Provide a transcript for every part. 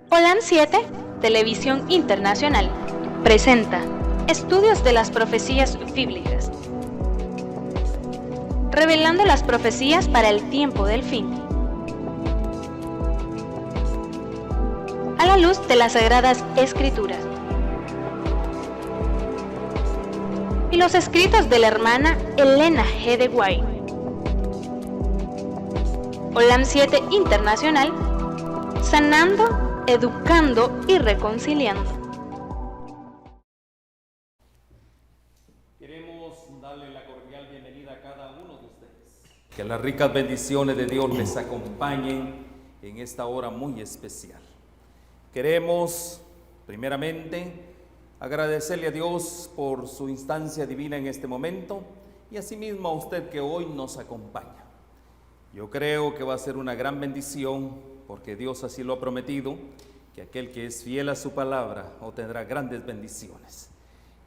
OLAN 7, Televisión Internacional, presenta Estudios de las Profecías Bíblicas, revelando las profecías para el tiempo del fin, a la luz de las Sagradas Escrituras y los escritos de la hermana Elena G. de White. OLAN 7 Internacional, sanando, educando y reconciliando. Queremos darle la cordial bienvenida a cada uno de ustedes. Que las ricas bendiciones de Dios les acompañen en esta hora muy especial. Queremos, primeramente, agradecerle a Dios por su instancia divina en este momento y asimismo a usted que hoy nos acompaña. Yo creo que va a ser una gran bendición porque Dios así lo ha prometido, que aquel que es fiel a su palabra obtendrá grandes bendiciones.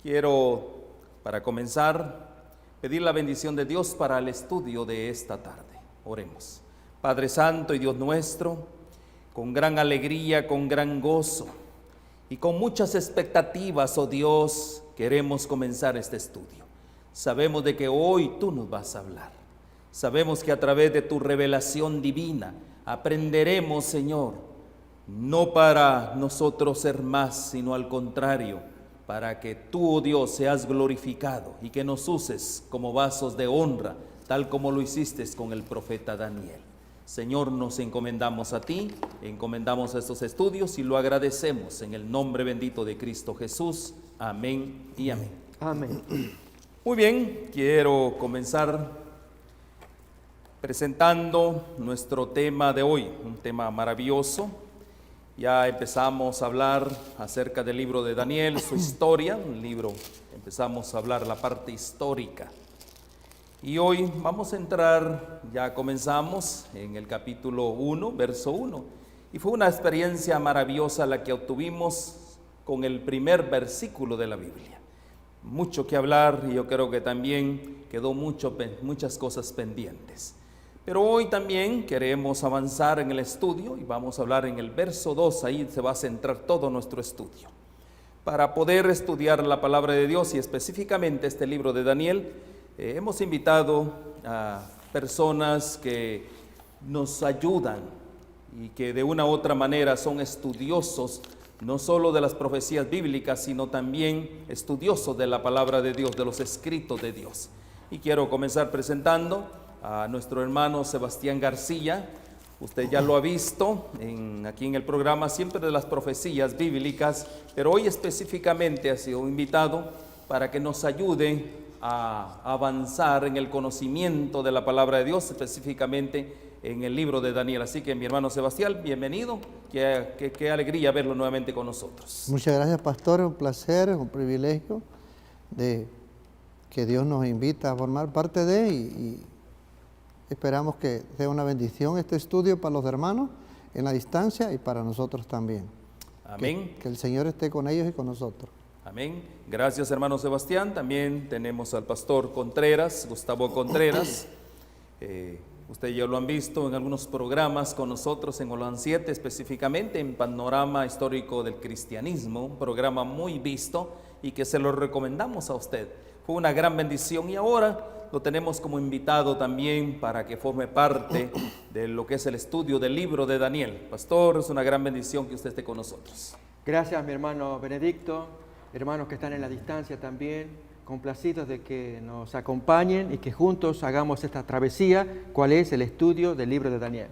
Quiero, para comenzar, pedir la bendición de Dios para el estudio de esta tarde. Oremos. Padre Santo y Dios nuestro, con gran alegría, con gran gozo y con muchas expectativas, oh Dios, queremos comenzar este estudio. Sabemos de que hoy tú nos vas a hablar. Sabemos que a través de tu revelación divina aprenderemos, Señor, no para nosotros ser más, sino al contrario, para que tú, oh Dios, seas glorificado y que nos uses como vasos de honra, tal como lo hiciste con el profeta Daniel. Señor, nos encomendamos a ti, encomendamos estos estudios y lo agradecemos en el nombre bendito de Cristo Jesús. Amén y amén. Amén. Muy bien, quiero comenzar presentando nuestro tema de hoy, un tema maravilloso. Ya empezamos a hablar acerca del libro de Daniel, su historia, un libro, empezamos a hablar la parte histórica. Y hoy vamos a entrar, ya comenzamos en el capítulo 1, verso 1. Y fue una experiencia maravillosa la que obtuvimos con el primer versículo de la Biblia. Mucho que hablar y yo creo que también quedó muchas cosas pendientes. Pero hoy también queremos avanzar en el estudio y vamos a hablar en el verso 2, ahí se va a centrar todo nuestro estudio. Para poder estudiar la palabra de Dios y específicamente este libro de Daniel, hemos invitado a personas que nos ayudan y que de una u otra manera son estudiosos, no solo de las profecías bíblicas, sino también estudiosos de la palabra de Dios, de los escritos de Dios. Y quiero comenzar presentando a nuestro hermano Sebastián García. Usted ya lo ha visto aquí en el programa, siempre de las profecías bíblicas, pero hoy específicamente ha sido invitado para que nos ayude a avanzar en el conocimiento de la palabra de Dios, específicamente en el libro de Daniel. Así que mi hermano Sebastián, bienvenido, qué alegría verlo nuevamente con nosotros. Muchas gracias, pastor, un placer, un privilegio de que Dios nos invita a formar parte de y esperamos que sea una bendición este estudio para los hermanos en la distancia y para nosotros también. Amén. Que el Señor esté con ellos y con nosotros. Amén. Gracias, hermano Sebastián. También tenemos al pastor Contreras, Gustavo Contreras. Ustedes ya lo han visto en algunos programas con nosotros en OLAN 7, específicamente en Panorama Histórico del Cristianismo, un programa muy visto y que se lo recomendamos a usted. Fue una gran bendición y ahora lo tenemos como invitado también para que forme parte de lo que es el estudio del libro de Daniel. Pastor, es una gran bendición que usted esté con nosotros. Gracias, mi hermano Benedicto, hermanos que están en la distancia también, complacidos de que nos acompañen y que juntos hagamos esta travesía, cuál es el estudio del libro de Daniel.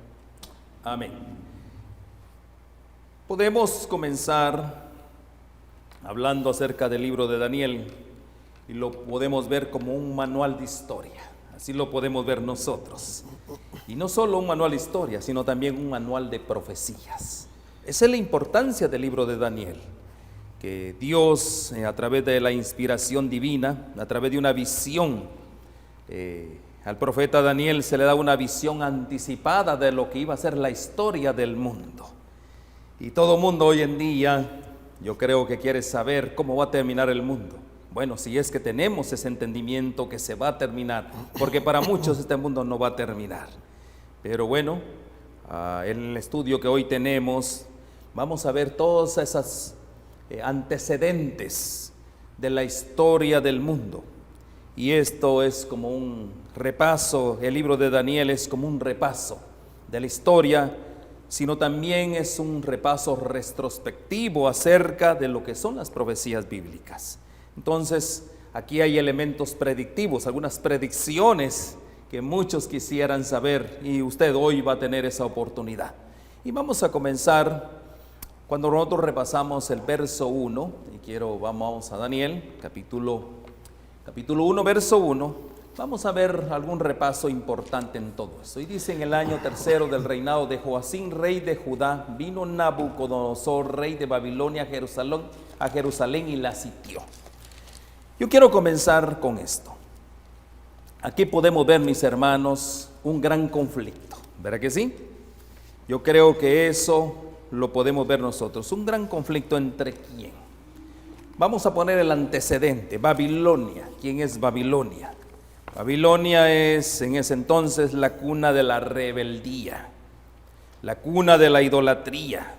Amén. Podemos comenzar hablando acerca del libro de Daniel y lo podemos ver como un manual de historia, así lo podemos ver nosotros. Y no solo un manual de historia, sino también un manual de profecías. Esa es la importancia del libro de Daniel, que Dios a través de la inspiración divina, a través de una visión, al profeta Daniel se le da una visión anticipada de lo que iba a ser la historia del mundo. Y todo mundo hoy en día, yo creo que quiere saber cómo va a terminar el mundo. Bueno, si es que tenemos ese entendimiento que se va a terminar, porque para muchos este mundo no va a terminar. Pero bueno, en el estudio que hoy tenemos, Vamos a ver todos esos antecedentes de la historia del mundo. Y esto es como un repaso, el libro de Daniel es como un repaso de la historia, sino también es un repaso retrospectivo acerca de lo que son las profecías bíblicas. Entonces, aquí hay elementos predictivos, algunas predicciones que muchos quisieran saber, y usted hoy va a tener esa oportunidad. Y vamos a comenzar cuando nosotros repasamos el verso 1, y vamos a Daniel, capítulo 1, verso 1, vamos a ver algún repaso importante en todo eso. Y dice: en el año tercero del reinado de Joacim, rey de Judá, vino Nabucodonosor, rey de Babilonia, a Jerusalén y la sitió. Yo quiero comenzar con esto. Aquí podemos ver, mis hermanos, un gran conflicto, ¿verdad que sí? Yo creo que eso lo podemos ver nosotros, un gran conflicto entre quién. Vamos a poner el antecedente, Babilonia. ¿Quién es Babilonia? Babilonia es en ese entonces la cuna de la rebeldía, la cuna de la idolatría,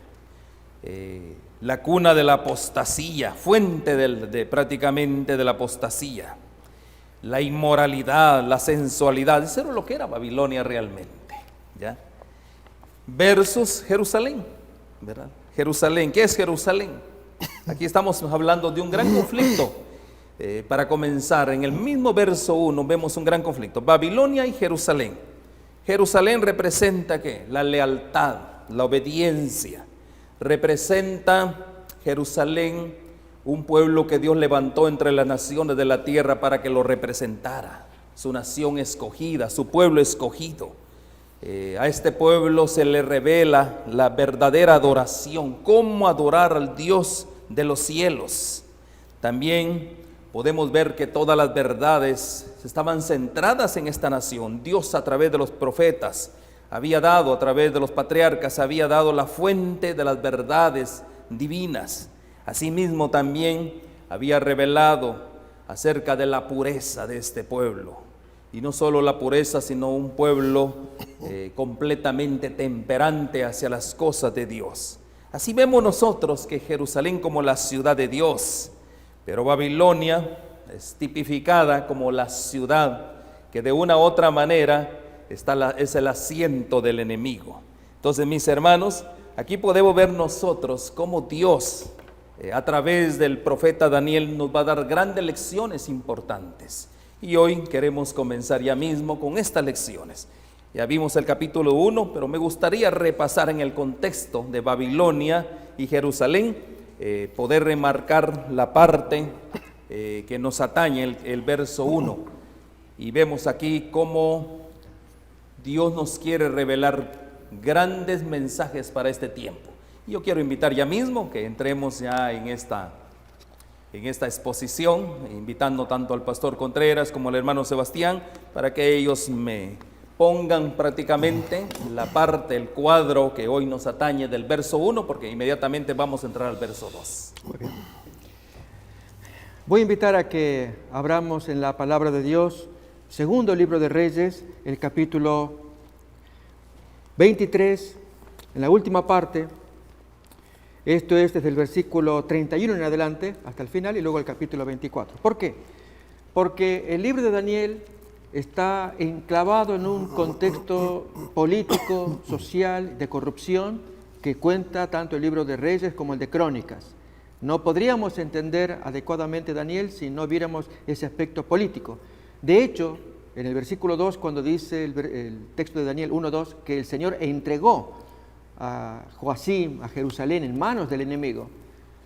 la cuna de la apostasía, fuente prácticamente de la apostasía, la inmoralidad, la sensualidad. Eso era lo que era Babilonia realmente, ¿ya? Versus Jerusalén, ¿verdad? Jerusalén, ¿qué es Jerusalén? Aquí estamos hablando de un gran conflicto. Para comenzar, en el mismo verso 1 vemos un gran conflicto. Babilonia y Jerusalén. Jerusalén representa ¿qué? La lealtad, la obediencia. Representa Jerusalén un pueblo que Dios levantó entre las naciones de la tierra para que lo representara. Su nación escogida, su pueblo escogido. A este pueblo se le revela la verdadera adoración, cómo adorar al Dios de los cielos. También podemos ver que todas las verdades estaban centradas en esta nación. Dios, a través de los profetas, había dado, a través de los patriarcas, había dado la fuente de las verdades divinas. Asimismo también había revelado acerca de la pureza de este pueblo. Y no solo la pureza, sino un pueblo completamente temperante hacia las cosas de Dios. Así vemos nosotros que Jerusalén como la ciudad de Dios, pero Babilonia es tipificada como la ciudad que de una u otra manera es el asiento del enemigo. Entonces, mis hermanos, aquí podemos ver nosotros cómo Dios, a través del profeta Daniel, nos va a dar grandes lecciones importantes. Y hoy queremos comenzar ya mismo con estas lecciones. Ya vimos el capítulo 1, pero me gustaría repasar en el contexto de Babilonia y Jerusalén, poder remarcar la parte que nos atañe, el verso 1. Y vemos aquí cómo Dios nos quiere revelar grandes mensajes para este tiempo. Y yo quiero invitar ya mismo que entremos ya en esta exposición, invitando tanto al pastor Contreras como al hermano Sebastián, para que ellos me pongan prácticamente el cuadro que hoy nos atañe del verso 1, porque inmediatamente vamos a entrar al verso 2. Muy bien. Voy a invitar a que abramos en la palabra de Dios, segundo libro de Reyes, el capítulo 23, en la última parte. Esto es desde el versículo 31 en adelante hasta el final y luego el capítulo 24. ¿Por qué? Porque el libro de Daniel está enclavado en un contexto político, social, de corrupción, que cuenta tanto el libro de Reyes como el de Crónicas. No podríamos entender adecuadamente Daniel si no viéramos ese aspecto político. De hecho, en el versículo 2, cuando dice el texto de Daniel 1:2, que el Señor entregó a Joacim, a Jerusalén, en manos del enemigo,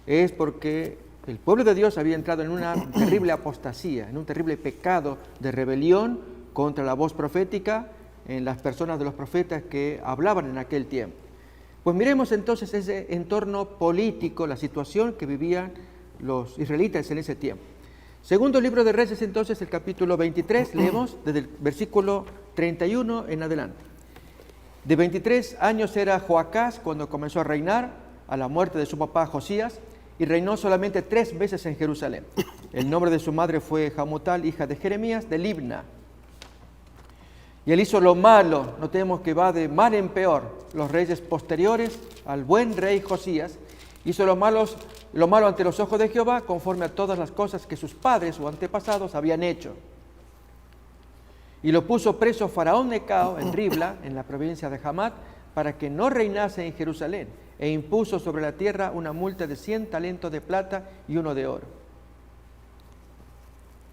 es porque el pueblo de Dios había entrado en una terrible apostasía, en un terrible pecado de rebelión contra la voz profética en las personas de los profetas que hablaban en aquel tiempo. Pues miremos entonces ese entorno político, la situación que vivían los israelitas en ese tiempo. Segundo libro de Reyes, entonces, el capítulo 23, leemos desde el versículo 31 en adelante. De 23 años era Joacás cuando comenzó a reinar, a la muerte de su papá Josías, y reinó solamente 3 veces en Jerusalén. El nombre de su madre fue Hamutal, hija de Jeremías, de Libna. Y él hizo lo malo, notemos que va de mal en peor. Los reyes posteriores al buen rey Josías hizo lo malo ante los ojos de Jehová, conforme a todas las cosas que sus padres o antepasados habían hecho. Y lo puso preso Faraón Necao en Ribla, en la provincia de Hamat, para que no reinase en Jerusalén, e impuso sobre la tierra una multa de 100 talentos de plata y 1 de oro.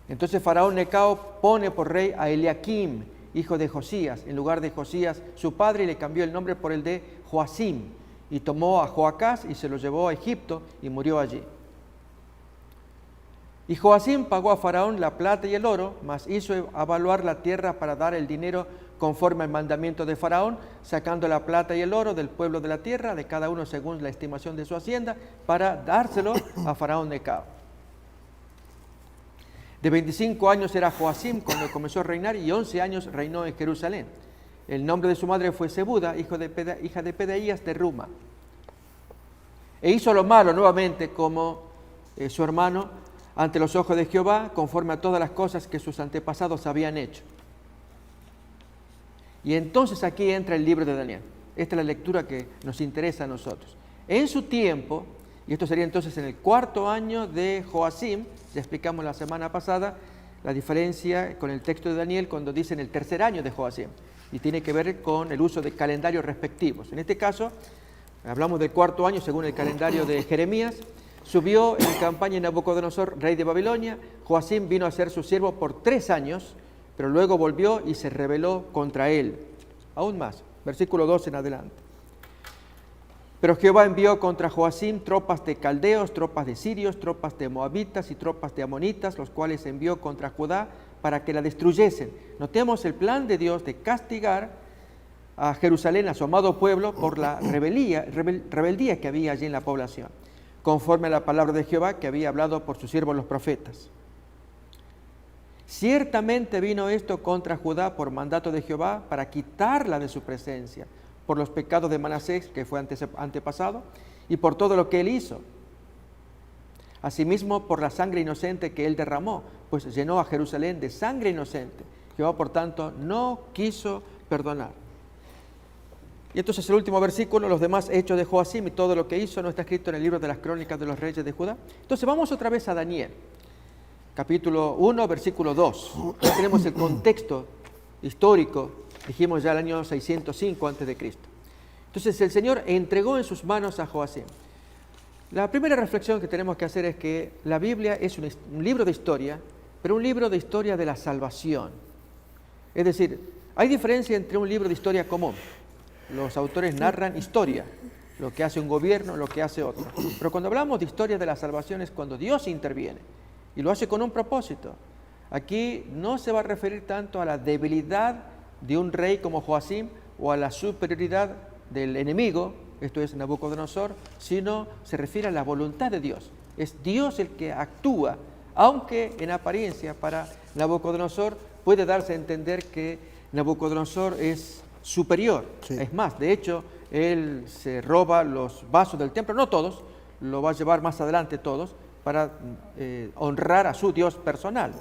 Entonces Faraón Necao pone por rey a Eliakim, hijo de Josías, en lugar de Josías su padre, y le cambió el nombre por el de Joacim, y tomó a Joacás y se lo llevó a Egipto y murió allí. Y Joacim pagó a Faraón la plata y el oro, mas hizo avaluar la tierra para dar el dinero conforme al mandamiento de Faraón, sacando la plata y el oro del pueblo de la tierra, de cada uno según la estimación de su hacienda, para dárselo a Faraón Necao. De 25 años era Joacim cuando comenzó a reinar, y 11 años reinó en Jerusalén. El nombre de su madre fue Zebuda, hija de Pedaías de Ruma. E hizo lo malo nuevamente como su hermano ante los ojos de Jehová, conforme a todas las cosas que sus antepasados habían hecho. Y entonces aquí entra el libro de Daniel. Esta es la lectura que nos interesa a nosotros. En su tiempo, y esto sería entonces en el 4.º año de Joacim, ya explicamos la semana pasada la diferencia con el texto de Daniel cuando dice en el 3.er año de Joacim, y tiene que ver con el uso de calendarios respectivos. En este caso, hablamos del 4.º año según el calendario de Jeremías. Subió en campaña Nabucodonosor, rey de Babilonia. Joacim vino a ser su siervo por 3 años, pero luego volvió y se rebeló contra él. Aún más, versículo 2 en adelante. Pero Jehová envió contra Joacim tropas de caldeos, tropas de sirios, tropas de moabitas y tropas de amonitas, los cuales envió contra Judá para que la destruyesen. Notemos el plan de Dios de castigar a Jerusalén, a su amado pueblo, por la rebeldía que había allí en la población, conforme a la palabra de Jehová que había hablado por sus siervos los profetas. Ciertamente vino esto contra Judá por mandato de Jehová para quitarla de su presencia, por los pecados de Manasés, que fue antepasado, y por todo lo que él hizo. Asimismo, por la sangre inocente que él derramó, pues llenó a Jerusalén de sangre inocente. Jehová, por tanto, no quiso perdonar. Y entonces el último versículo, los demás hechos de Joacim y todo lo que hizo, no está escrito en el libro de las crónicas de los reyes de Judá. Entonces vamos otra vez a Daniel, capítulo 1, versículo 2. Ya tenemos el contexto histórico, dijimos ya el año 605 a.C. Entonces el Señor entregó en sus manos a Joacim. La primera reflexión que tenemos que hacer es que la Biblia es un libro de historia, pero un libro de historia de la salvación. Es decir, hay diferencia entre un libro de historia común. Los autores narran historia, lo que hace un gobierno, lo que hace otro. Pero cuando hablamos de historia de la salvación es cuando Dios interviene y lo hace con un propósito. Aquí no se va a referir tanto a la debilidad de un rey como Joacim o a la superioridad del enemigo, esto es Nabucodonosor, sino se refiere a la voluntad de Dios. Es Dios el que actúa, aunque en apariencia para Nabucodonosor puede darse a entender que Nabucodonosor es superior. Sí. Es más, de hecho, él se roba los vasos del templo, no todos, lo va a llevar más adelante todos, para honrar a su Dios personal.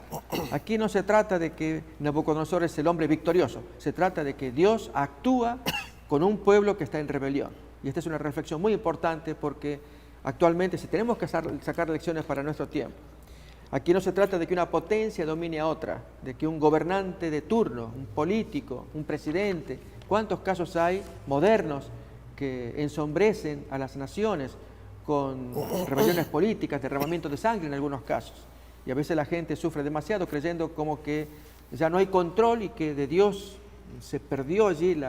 Aquí no se trata de que Nabucodonosor es el hombre victorioso, se trata de que Dios actúa con un pueblo que está en rebelión. Y esta es una reflexión muy importante porque actualmente si tenemos que sacar lecciones para nuestro tiempo, aquí no se trata de que una potencia domine a otra, de que un gobernante de turno, un político, un presidente, ¿cuántos casos hay modernos que ensombrecen a las naciones con rebeliones políticas, derramamiento de sangre en algunos casos? Y a veces la gente sufre demasiado creyendo como que ya no hay control y que de Dios se perdió allí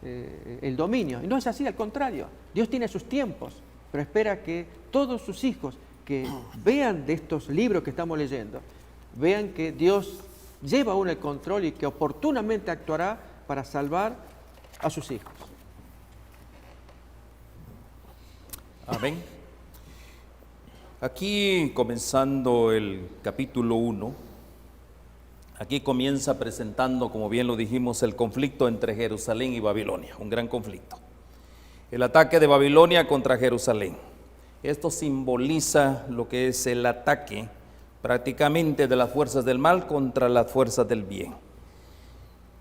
el dominio. Y no es así, al contrario. Dios tiene sus tiempos, pero espera que todos sus hijos que vean de estos libros que estamos leyendo, vean que Dios lleva aún el control y que oportunamente actuará para salvar a sus hijos. Amén. Aquí comenzando el capítulo 1, aquí comienza presentando, como bien lo dijimos, el conflicto entre Jerusalén y Babilonia, un gran conflicto. El ataque de Babilonia contra Jerusalén. Esto simboliza lo que es el ataque prácticamente de las fuerzas del mal contra las fuerzas del bien.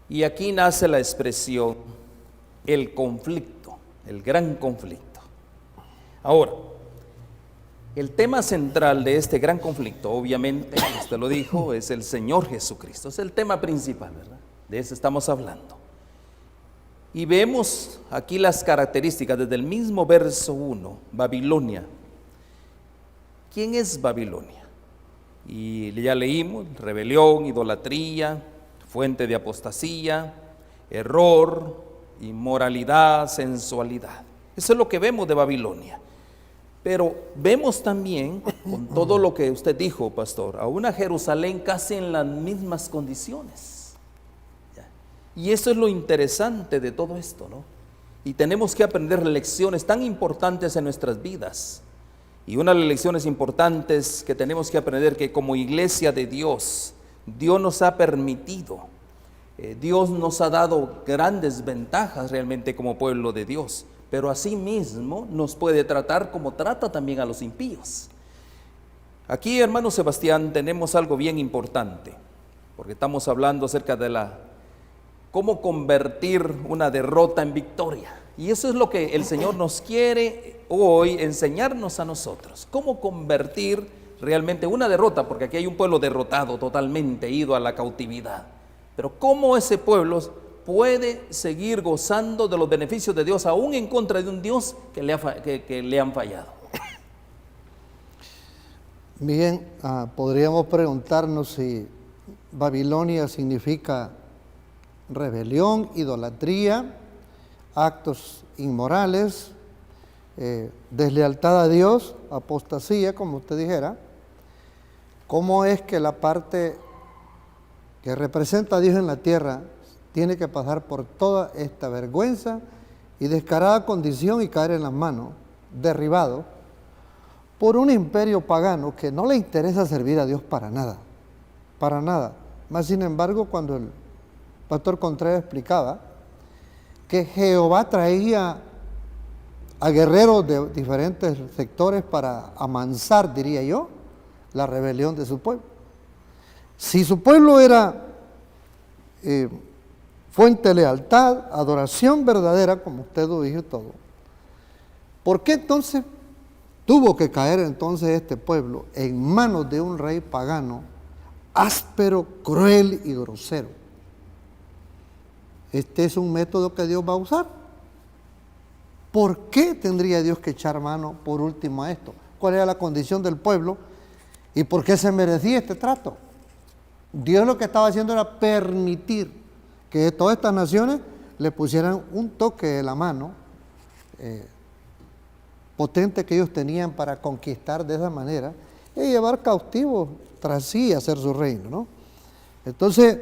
Y aquí nace la expresión, el conflicto, el gran conflicto. Ahora, el tema central de este gran conflicto, obviamente, usted lo dijo, es el Señor Jesucristo. Es el tema principal, ¿verdad? De eso estamos hablando. Y vemos aquí las características desde el mismo verso 1, Babilonia. ¿Quién es Babilonia? Y ya leímos, rebelión, idolatría, fuente de apostasía, error, inmoralidad, sensualidad. Eso es lo que vemos de Babilonia. Pero vemos también, con todo lo que usted dijo, pastor, a una Jerusalén casi en las mismas condiciones. Y eso es lo interesante de todo esto, ¿no? Y tenemos que aprender lecciones tan importantes en nuestras vidas. Y una de las lecciones importantes que tenemos que aprender, que como iglesia de Dios, Dios nos ha permitido, Dios nos ha dado grandes ventajas realmente como pueblo de Dios, pero asimismo nos puede tratar como trata también a los impíos. Aquí, hermano Sebastián, tenemos algo bien importante, porque estamos hablando acerca de cómo convertir una derrota en victoria. Y eso es lo que el Señor nos quiere hoy enseñarnos a nosotros. Cómo convertir realmente una derrota, porque aquí hay un pueblo derrotado, totalmente ido a la cautividad. Pero cómo ese pueblo puede seguir gozando de los beneficios de Dios, aún en contra de un Dios que le han fallado. Bien, podríamos preguntarnos si Babilonia significa rebelión, idolatría, actos inmorales, deslealtad a Dios, apostasía, como usted dijera. ¿Cómo es que la parte que representa a Dios en la tierra tiene que pasar por toda esta vergüenza y descarada condición y caer en las manos, derribado por un imperio pagano que no le interesa servir a Dios para nada, para nada? Más sin embargo, cuando el pastor Contreras explicaba que Jehová traía a guerreros de diferentes sectores para amansar, diría yo, la rebelión de su pueblo. Si su pueblo era fuente de lealtad, adoración verdadera, como usted lo dijo todo, ¿por qué entonces tuvo que caer entonces este pueblo en manos de un rey pagano, áspero, cruel y grosero? Este es un método que Dios va a usar. ¿Por qué tendría Dios que echar mano por último a esto? ¿Cuál era la condición del pueblo? ¿Y por qué se merecía este trato? Dios lo que estaba haciendo era permitir que todas estas naciones le pusieran un toque de la mano potente que ellos tenían para conquistar de esa manera y llevar cautivos tras sí a hacer su reino, ¿no? Entonces,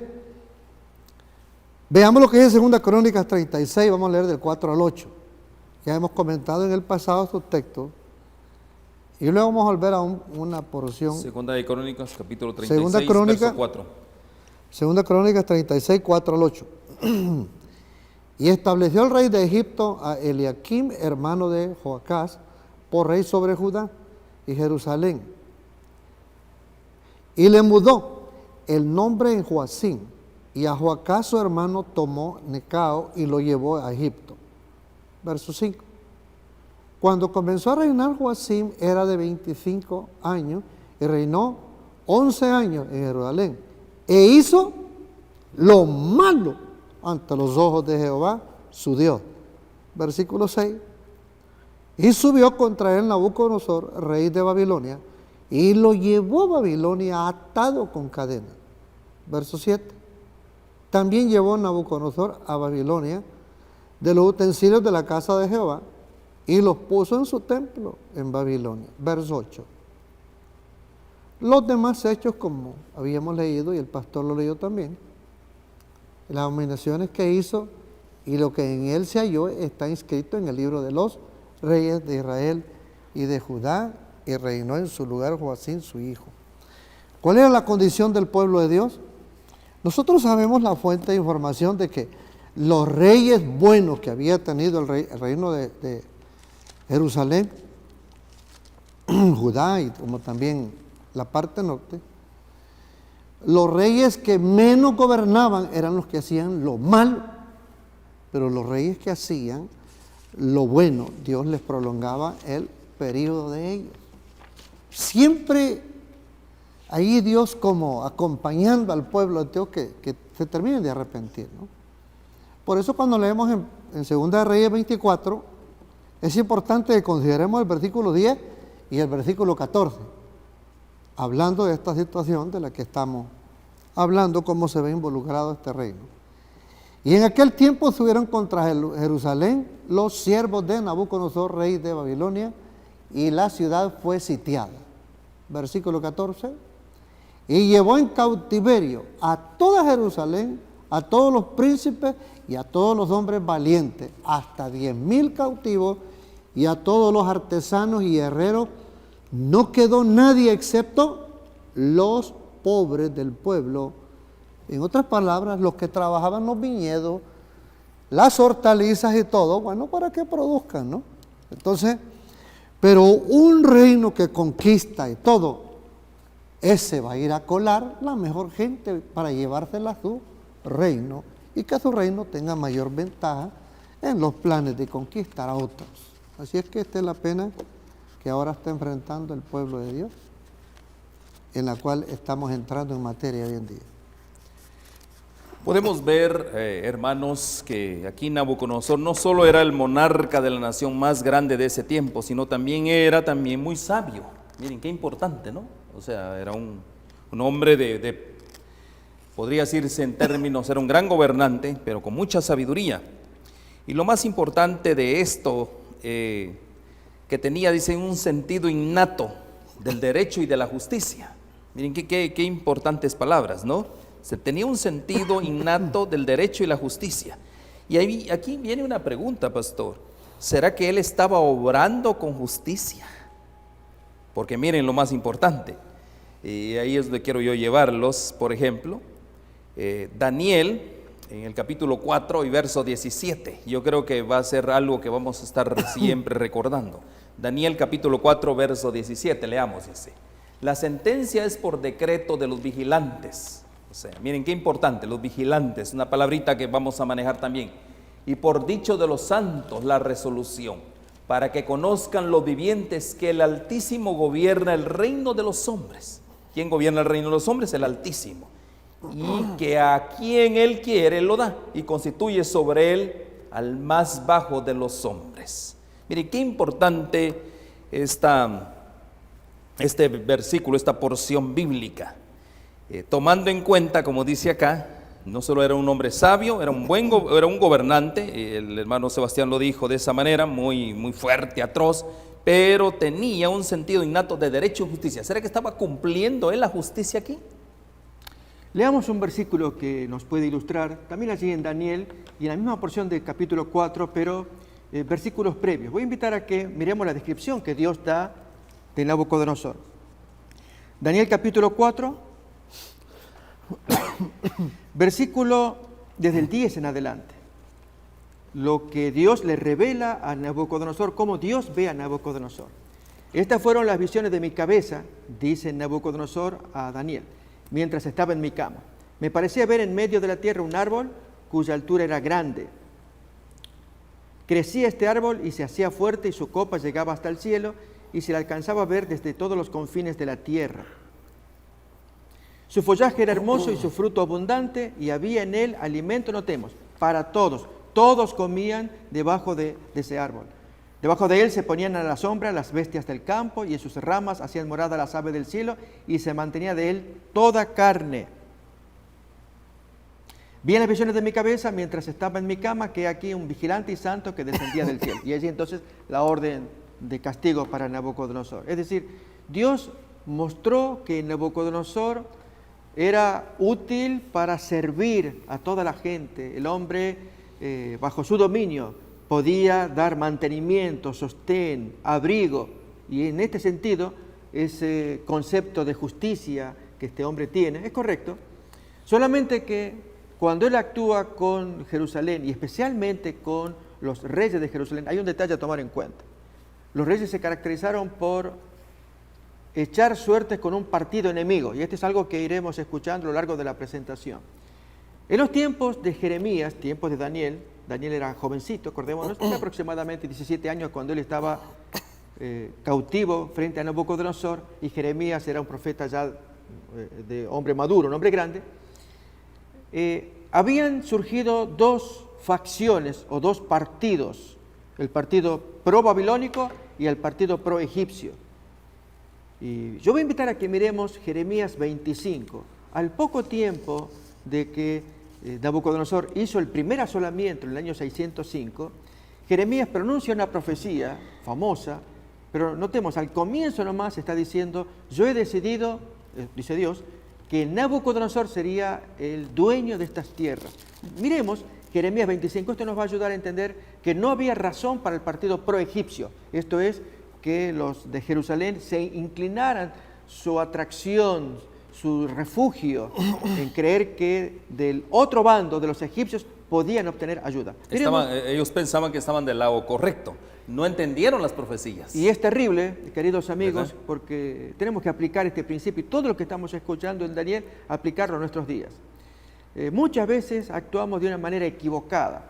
veamos lo que es 2 Crónicas 36, vamos a leer del 4 al 8. Ya hemos comentado en el pasado estos textos y luego vamos a volver a una porción. 2 Crónicas, capítulo 36, verso 4. 2 Crónicas 36, 4 al 8. Y estableció el rey de Egipto a Eliakim, hermano de Joacás, por rey sobre Judá y Jerusalén. Y le mudó el nombre en Joacim, y a Joacás su hermano tomó Necao y lo llevó a Egipto. Verso 5. Cuando comenzó a reinar Joacim era de 25 años y reinó 11 años en Jerusalén. E hizo lo malo ante los ojos de Jehová, su Dios. Versículo 6. Y subió contra él Nabucodonosor, rey de Babilonia, y lo llevó a Babilonia atado con cadenas. Verso 7. También llevó Nabucodonosor a Babilonia de los utensilios de la casa de Jehová y los puso en su templo en Babilonia. Verso 8. Los demás hechos, como habíamos leído y el pastor lo leyó también, las abominaciones que hizo y lo que en él se halló está inscrito en el libro de los reyes de Israel y de Judá, y reinó en su lugar Joacim su hijo. ¿Cuál era la condición del pueblo de Dios? Nosotros sabemos la fuente de información de que los reyes buenos que había tenido el reino de Jerusalén, Judá y como también la parte norte, Los reyes que menos gobernaban eran los que hacían lo malo, pero los reyes que hacían lo bueno, Dios les prolongaba el periodo de ellos. Siempre ahí Dios como acompañando al pueblo de Dios que se terminen de arrepentir, ¿no? Por eso cuando leemos en 2 de Reyes 24, es importante que consideremos el versículo 10 y el versículo 14, hablando de esta situación de la que estamos hablando, cómo se ve involucrado este reino. Y en aquel tiempo subieron contra Jerusalén los siervos de Nabucodonosor, rey de Babilonia, y la ciudad fue sitiada. Versículo 14. Y llevó en cautiverio a toda Jerusalén, a todos los príncipes y a todos los hombres valientes, hasta 10,000 cautivos, y a todos los artesanos y herreros. No quedó nadie excepto los pobres del pueblo. En otras palabras, los que trabajaban los viñedos, las hortalizas y todo, bueno, para que produzcan, ¿no? Entonces, pero un reino que conquista y todo, ese va a ir a colar la mejor gente para llevársela a su reino y que su reino tenga mayor ventaja en los planes de conquistar a otros. Así es que esta es la pena que ahora está enfrentando el pueblo de Dios, en la cual estamos entrando en materia hoy en día. Podemos ver, hermanos, que aquí Nabucodonosor no solo era el monarca de la nación más grande de ese tiempo, sino también era muy sabio. Miren, qué importante, ¿no? O sea, era un hombre podría decirse en términos, era un gran gobernante, pero con mucha sabiduría. Y lo más importante de esto, que tenía, dicen, un sentido innato del derecho y de la justicia. Miren qué importantes palabras, ¿no? Se tenía un sentido innato del derecho y la justicia. Y aquí viene una pregunta, pastor. ¿Será que él estaba obrando con justicia? Porque miren lo más importante. Y ahí es donde quiero yo llevarlos. Por ejemplo, Daniel, en el capítulo 4 y verso 17. Yo creo que va a ser algo que vamos a estar siempre recordando. Daniel capítulo 4, verso 17. Leamos ese. La sentencia es por decreto de los vigilantes. O sea, miren qué importante, los vigilantes, una palabrita que vamos a manejar también. Y por dicho de los santos, la resolución, para que conozcan los vivientes que el Altísimo gobierna el reino de los hombres. ¿Quién gobierna el reino de los hombres? El Altísimo. Y que a quien Él quiere lo da y constituye sobre Él al más bajo de los hombres. Miren qué importante este versículo, esta porción bíblica. Tomando en cuenta, como dice acá, no solo era un hombre sabio, era un gobernante, el hermano Sebastián lo dijo de esa manera, muy fuerte, atroz, pero tenía un sentido innato de derecho y justicia. ¿Será que estaba cumpliendo él la justicia aquí? Leamos un versículo que nos puede ilustrar, también allí en Daniel, y en la misma porción del capítulo 4, pero versículos previos. Voy a invitar a que miremos la descripción que Dios da de Nabucodonosor. Daniel capítulo 4, versículo desde el 10 en adelante. Lo que Dios le revela a Nabucodonosor, cómo Dios ve a Nabucodonosor. Estas fueron las visiones de mi cabeza, dice Nabucodonosor a Daniel, mientras estaba en mi cama. Me parecía ver en medio de la tierra un árbol cuya altura era grande. Crecía este árbol y se hacía fuerte y su copa llegaba hasta el cielo y se le alcanzaba a ver desde todos los confines de la tierra. Su follaje era hermoso y su fruto abundante, y había en él alimento, notemos, para todos. Todos comían debajo de ese árbol. Debajo de él se ponían a la sombra las bestias del campo, y en sus ramas hacían morada las aves del cielo, y se mantenía de él toda carne. Vi en las visiones de mi cabeza, mientras estaba en mi cama, que aquí un vigilante y santo que descendía del cielo. Y allí entonces la orden de castigo para Nabucodonosor. Es decir, Dios mostró que Nabucodonosor era útil para servir a toda la gente. El hombre, bajo su dominio, podía dar mantenimiento, sostén, abrigo. Y en este sentido, ese concepto de justicia que este hombre tiene es correcto. Solamente que cuando él actúa con Jerusalén, y especialmente con los reyes de Jerusalén, hay un detalle a tomar en cuenta. Los reyes se caracterizaron por echar suertes con un partido enemigo. Y esto es algo que iremos escuchando a lo largo de la presentación. En los tiempos de Jeremías, tiempos de Daniel, Daniel era jovencito, acordémonos, tenía aproximadamente 17 años cuando él estaba cautivo frente a Nabucodonosor, y Jeremías era un profeta ya de hombre maduro, un hombre grande. Habían surgido dos facciones o dos partidos, el partido pro-babilónico y el partido pro-egipcio. Y yo voy a invitar a que miremos Jeremías 25. Al poco tiempo de que Nabucodonosor hizo el primer asolamiento en el año 605, Jeremías pronuncia una profecía famosa, pero notemos, al comienzo nomás está diciendo: yo he decidido, dice Dios, que Nabucodonosor sería el dueño de estas tierras. Miremos Jeremías 25, esto nos va a ayudar a entender que no había razón para el partido pro-egipcio, esto es, que los de Jerusalén se inclinaran su atracción, su refugio en creer que del otro bando, de los egipcios, podían obtener ayuda. Ellos pensaban que estaban del lado correcto, no entendieron las profecías. Y es terrible, queridos amigos, ¿verdad? porque tenemos que aplicar este principio y todo lo que estamos escuchando en Daniel, aplicarlo a nuestros días. Muchas veces actuamos de una manera equivocada.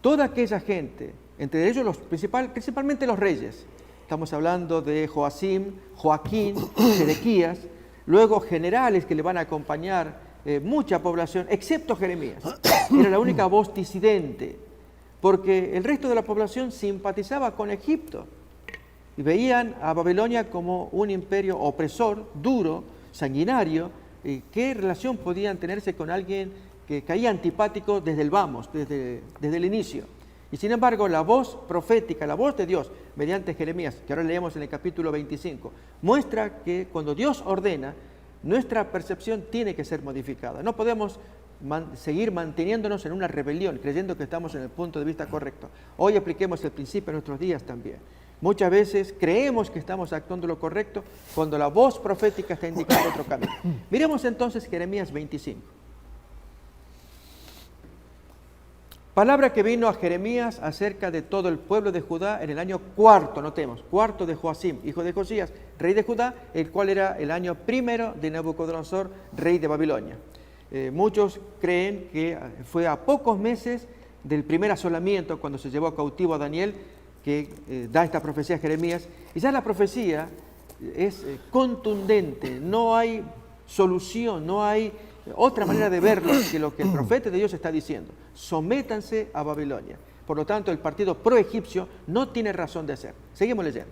Toda aquella gente, entre ellos principalmente los reyes, estamos hablando de Joacim, Joaquín, Sedequías, luego generales que le van a acompañar, mucha población, excepto Jeremías. Era la única voz disidente, porque el resto de la población simpatizaba con Egipto y veían a Babilonia como un imperio opresor, duro, sanguinario. ¿Qué relación podían tenerse con alguien que caía antipático desde el vamos, desde el inicio? Y sin embargo, la voz profética, la voz de Dios, mediante Jeremías, que ahora leemos en el capítulo 25, muestra que cuando Dios ordena, nuestra percepción tiene que ser modificada. No podemos seguir manteniéndonos en una rebelión, creyendo que estamos en el punto de vista correcto. Hoy apliquemos el principio en nuestros días también. Muchas veces creemos que estamos actuando lo correcto cuando la voz profética está indicando otro camino. Miremos entonces Jeremías 25. Palabra que vino a Jeremías acerca de todo el pueblo de Judá en el año cuarto, notemos, cuarto de Joacim, hijo de Josías, rey de Judá, el cual era el año primero de Nabucodonosor, rey de Babilonia. Muchos creen que fue a pocos meses del primer asolamiento, cuando se llevó cautivo a Daniel, que da esta profecía a Jeremías, y ya la profecía es contundente, no hay solución, no hay otra manera de verlo que lo que el profeta de Dios está diciendo: sométanse a Babilonia. Por lo tanto, el partido pro-egipcio no tiene razón de ser. Seguimos leyendo.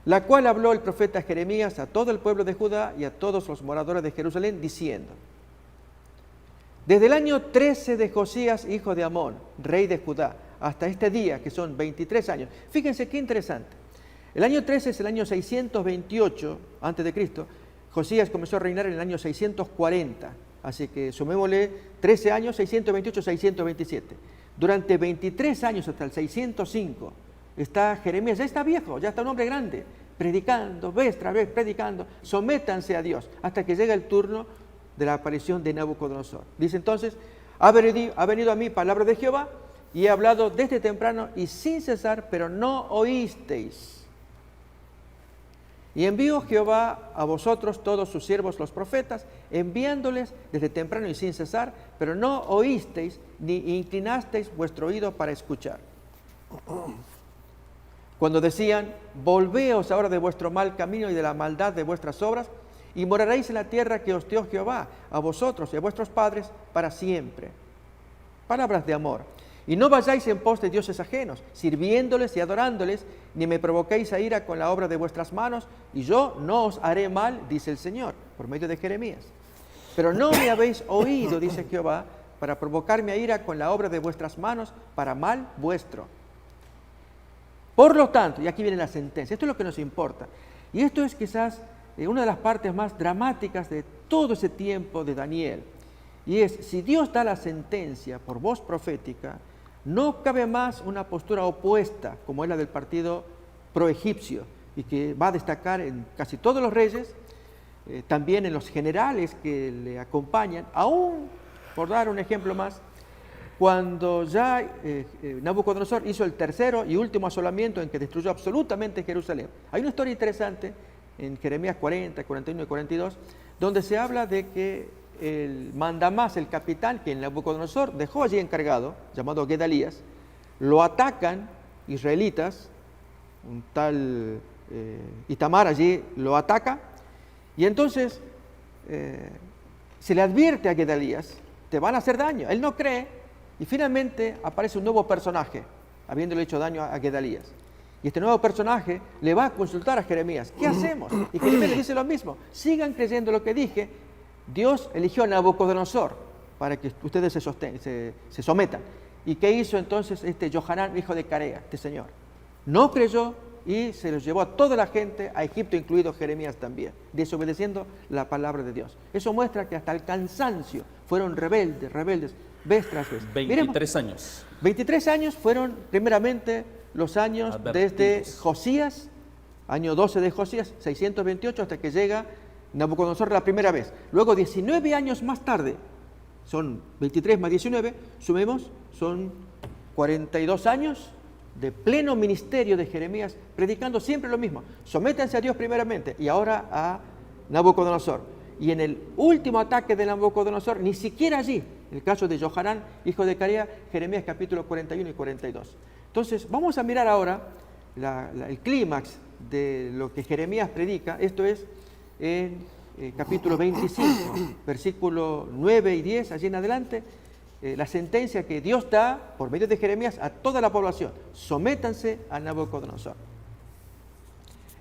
La cual habló el profeta Jeremías a todo el pueblo de Judá y a todos los moradores de Jerusalén, diciendo: desde el año 13 de Josías, hijo de Amón, rey de Judá, hasta este día, que son 23 años. Fíjense qué interesante. El año 13 es el año 628 a.C., Josías comenzó a reinar en el año 640, así que sumémosle 13 años, 628, 627. Durante 23 años hasta el 605 está Jeremías, ya está viejo, ya está un hombre grande, predicando, vez tras vez predicando: sométanse a Dios, hasta que llega el turno de la aparición de Nabucodonosor. Dice entonces: ha venido a mí palabra de Jehová, y he hablado desde temprano y sin cesar, pero no oísteis. Y envió Jehová a vosotros todos sus siervos los profetas, enviándoles desde temprano y sin cesar, pero no oísteis ni inclinasteis vuestro oído para escuchar. Cuando decían: volveos ahora de vuestro mal camino y de la maldad de vuestras obras, y moraréis en la tierra que os dio Jehová, a vosotros y a vuestros padres, para siempre. Palabras de amor. Y no vayáis en pos de dioses ajenos, sirviéndoles y adorándoles, ni me provoquéis a ira con la obra de vuestras manos, y yo no os haré mal, dice el Señor, por medio de Jeremías. Pero no me habéis oído, dice Jehová, para provocarme a ira con la obra de vuestras manos, para mal vuestro. Por lo tanto, y aquí viene la sentencia, esto es lo que nos importa, y esto es quizás una de las partes más dramáticas de todo ese tiempo de Daniel, y es: si Dios da la sentencia por voz profética, no cabe más una postura opuesta, como es la del partido pro-egipcio, y que va a destacar en casi todos los reyes, también en los generales que le acompañan. Aún, por dar un ejemplo más, cuando ya Nabucodonosor hizo el tercero y último asolamiento en que destruyó absolutamente Jerusalén. Hay una historia interesante en Jeremías 40, 41 y 42, donde se habla de que el mandamás, el capitán que Nabucodonosor dejó allí encargado, llamado Gedalías, lo atacan israelitas, un tal Itamar allí lo ataca, y entonces se le advierte a Gedalías, te van a hacer daño. Él no cree, y finalmente aparece un nuevo personaje, habiéndole hecho daño a Gedalías. Y este nuevo personaje le va a consultar a Jeremías, ¿qué hacemos? Y Jeremías le dice lo mismo, sigan creyendo lo que dije, Dios eligió a Nabucodonosor para que ustedes se sometan. ¿Y qué hizo entonces este Johanán, hijo de Carea, este señor? No creyó y se los llevó a toda la gente, a Egipto, incluido Jeremías también, desobedeciendo la palabra de Dios. Eso muestra que hasta el cansancio fueron rebeldes, vez tras vez. 23 años. 23 años fueron primeramente los años desde Josías, año 12 de Josías, 628, hasta que llega Nabucodonosor la primera vez. Luego 19 años más tarde, son 23 más 19, sumemos, son 42 años de pleno ministerio de Jeremías, predicando siempre lo mismo. Sométanse a Dios primeramente y ahora a Nabucodonosor. Y en el último ataque de Nabucodonosor, ni siquiera allí, el caso de Johanán, hijo de Carea, Jeremías capítulo 41 y 42. Entonces, vamos a mirar ahora el clímax de lo que Jeremías predica, esto es en capítulo 25, versículo 9 y 10, allí en adelante, la sentencia que Dios da por medio de Jeremías a toda la población: sométanse a Nabucodonosor.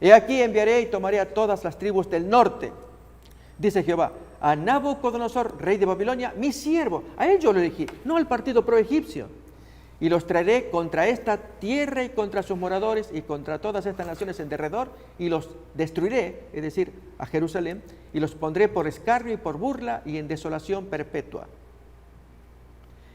He aquí enviaré y tomaré a todas las tribus del norte, dice Jehová, a Nabucodonosor, rey de Babilonia, mi siervo, a él yo lo elegí, no al partido pro-egipcio, y los traeré contra esta tierra y contra sus moradores y contra todas estas naciones en derredor, y los destruiré, es decir, a Jerusalén, y los pondré por escarnio y por burla y en desolación perpetua.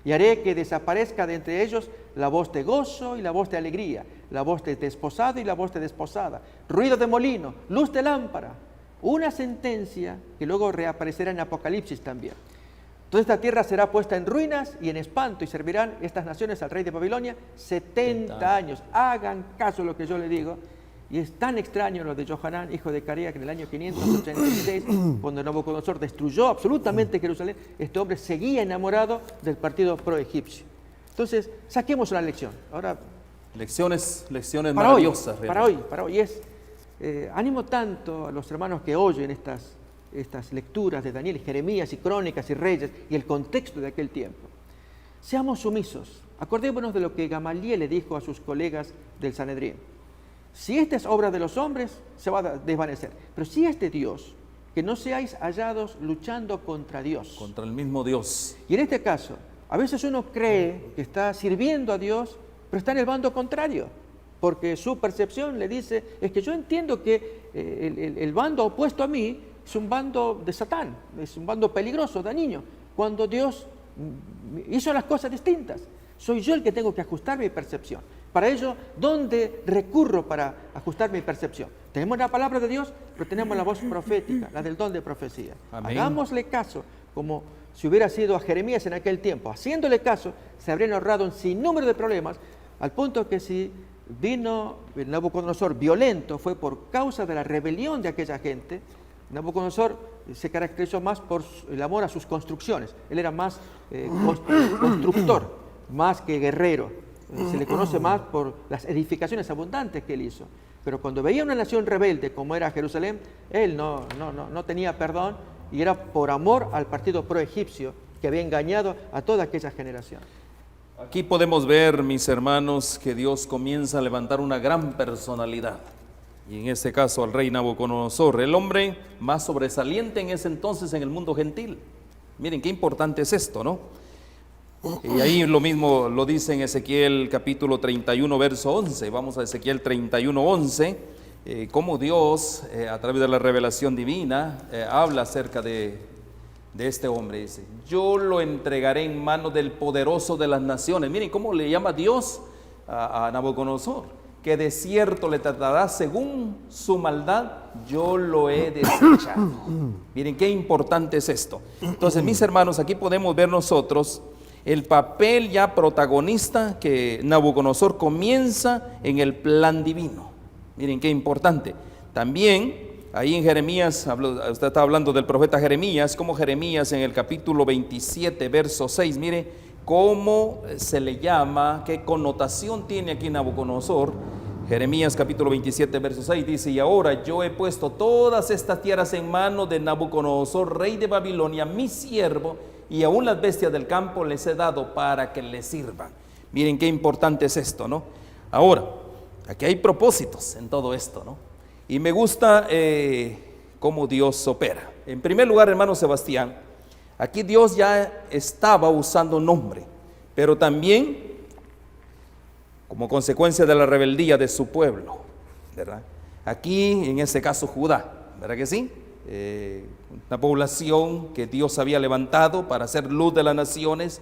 Y haré que desaparezca de entre ellos la voz de gozo y la voz de alegría, la voz de desposado y la voz de desposada, ruido de molino, luz de lámpara. Una sentencia que luego reaparecerá en Apocalipsis también. Toda esta tierra será puesta en ruinas y en espanto, y servirán estas naciones al rey de Babilonia 70 años. Hagan caso a lo que yo le digo. Y es tan extraño lo de Johanán, hijo de Carea, que en el año 586, cuando Nabucodonosor destruyó absolutamente Jerusalén, este hombre seguía enamorado del partido pro-egipcio. Entonces, saquemos una lección. Ahora, Lecciones maravillosas. Para hoy es, animo tanto a los hermanos que oyen estas lecturas de Daniel, Jeremías y Crónicas y Reyes y el contexto de aquel tiempo. Seamos sumisos. Acordémonos de lo que Gamaliel le dijo a sus colegas del Sanedrín. Si esta es obra de los hombres, se va a desvanecer. Pero si es de Dios, que no seáis hallados luchando contra Dios. Contra el mismo Dios. Y en este caso, a veces uno cree que está sirviendo a Dios, pero está en el bando contrario. Porque su percepción le dice, es que yo entiendo que el bando opuesto a mí es un bando de Satán, es un bando peligroso, dañino, cuando Dios hizo las cosas distintas. Soy yo el que tengo que ajustar mi percepción. Para ello, ¿dónde recurro para ajustar mi percepción? Tenemos la palabra de Dios, pero tenemos la voz profética, la del don de profecía. Amén. Hagámosle caso, como si hubiera sido a Jeremías en aquel tiempo. Haciéndole caso, se habrían ahorrado un sinnúmero de problemas, al punto que si vino el Nabucodonosor violento, fue por causa de la rebelión de aquella gente. Nabucodonosor se caracterizó más por el amor a sus construcciones. Él era más constructor, más que guerrero. Se le conoce más por las edificaciones abundantes que él hizo. Pero cuando veía una nación rebelde como era Jerusalén, él no tenía perdón, y era por amor al partido pro-egipcio que había engañado a toda aquella generación. Aquí podemos ver, mis hermanos, que Dios comienza a levantar una gran personalidad. Y en este caso al rey Nabucodonosor, el hombre más sobresaliente en ese entonces en el mundo gentil. Miren qué importante es esto, ¿no? Y ahí lo mismo lo dice en Ezequiel capítulo 31, verso 11. Vamos a Ezequiel 31, 11. Cómo Dios, a través de la revelación divina, habla acerca de este hombre. Dice, yo lo entregaré en manos del poderoso de las naciones. Miren cómo le llama Dios a Nabucodonosor. Que de cierto le tratará según su maldad, yo lo he desechado. Miren qué importante es esto. Entonces, mis hermanos, aquí podemos ver nosotros el papel ya protagonista que Nabucodonosor comienza en el plan divino. Miren qué importante. También ahí en Jeremías, usted está hablando del profeta Jeremías, como Jeremías en el capítulo 27, verso 6, mire cómo se le llama, qué connotación tiene aquí Nabucodonosor. Jeremías capítulo 27, verso 6 dice: y ahora yo he puesto todas estas tierras en manos de Nabucodonosor, rey de Babilonia, mi siervo, y aún las bestias del campo les he dado para que les sirvan. Miren qué importante es esto, ¿no? Ahora, aquí hay propósitos en todo esto, ¿no? Y me gusta cómo Dios opera. En primer lugar, hermano Sebastián, aquí Dios ya estaba usando nombre, pero también como consecuencia de la rebeldía de su pueblo, ¿verdad? Aquí, en este caso, Judá, ¿verdad que sí? Una población que Dios había levantado para hacer luz de las naciones,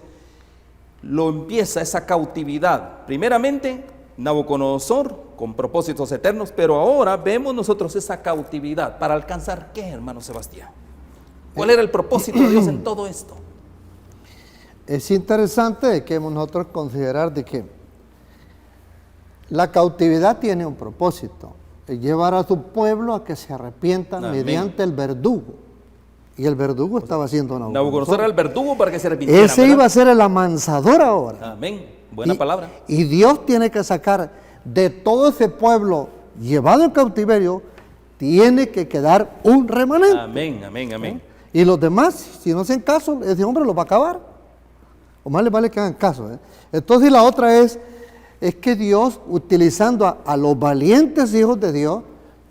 lo empieza esa cautividad. Primeramente, Nabucodonosor, con propósitos eternos, pero ahora vemos nosotros esa cautividad. ¿Para alcanzar qué, hermano Sebastián? ¿Cuál era el propósito de Dios en todo esto? Es interesante que nosotros considerar de que la cautividad tiene un propósito: llevar a su pueblo a que se arrepientan. Amén. Mediante el verdugo. Y el verdugo estaba haciendo Nabucodonosor era el verdugo para que se arrepintieran. Ese iba a ser el amansador ahora. Amén. Buena palabra. Y Dios tiene que sacar de todo ese pueblo llevado en cautiverio, tiene que quedar un remanente. Amén, amén, amén. Y los demás, si no hacen caso, ese hombre los va a acabar. O más les vale que hagan caso. Entonces la otra es que Dios, utilizando a los valientes hijos de Dios,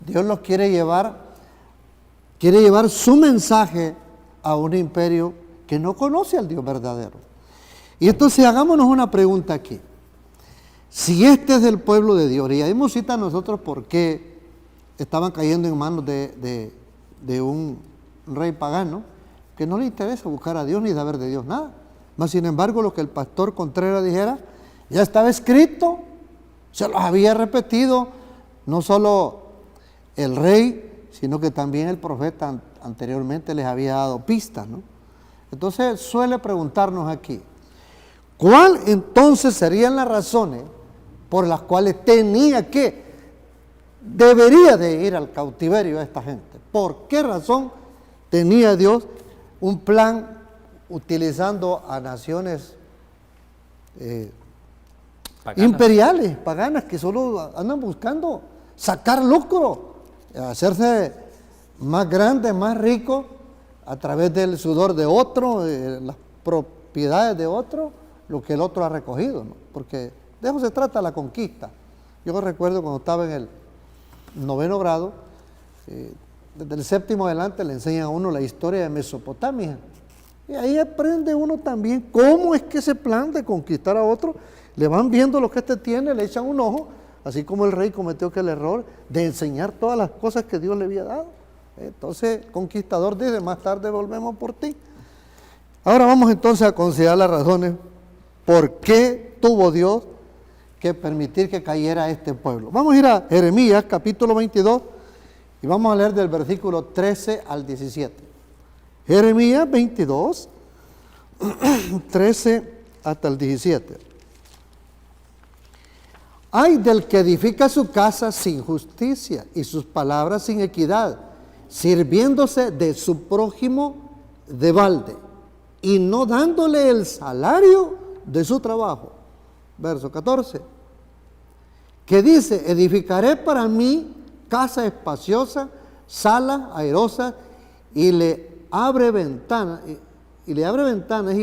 Dios los quiere llevar su mensaje a un imperio que no conoce al Dios verdadero. Y entonces hagámonos una pregunta aquí. Si este es del pueblo de Dios, y ahí nos cita a nosotros por qué estaban cayendo en manos de un rey pagano, que no le interesa buscar a Dios ni saber de Dios nada. Mas sin embargo, lo que el pastor Contreras dijera, ya estaba escrito, se los había repetido, no solo el rey, sino que también el profeta anteriormente les había dado pistas, ¿no? Entonces suele preguntarnos aquí, ¿cuál entonces serían las razones por las cuales debería de ir al cautiverio a esta gente? ¿Por qué razón tenía Dios un plan utilizando a naciones imperiales, paganas, que solo andan buscando sacar lucro, hacerse más grande, más rico a través del sudor de otro, las propiedades de otro, lo que el otro ha recogido, ¿no? Porque de eso se trata la conquista. Yo recuerdo cuando estaba en el 9º grado, desde el 7º adelante le enseñan a uno la historia de Mesopotamia. Y ahí aprende uno también cómo es que ese plan de conquistar a otro, le van viendo lo que este tiene, le echan un ojo, así como el rey cometió aquel error de enseñar todas las cosas que Dios le había dado. Entonces, conquistador dice, más tarde volvemos por ti. Ahora vamos entonces a considerar las razones por qué tuvo Dios que permitir que cayera este pueblo. Vamos a ir a Jeremías capítulo 22 y vamos a leer del versículo 13 al 17. Jeremías 22, 13 hasta el 17. Ay del que edifica su casa sin justicia y sus palabras sin equidad, sirviéndose de su prójimo de balde y no dándole el salario de su trabajo. Verso 14, que dice, edificaré para mí casa espaciosa, sala airosa, y le abre ventanas, y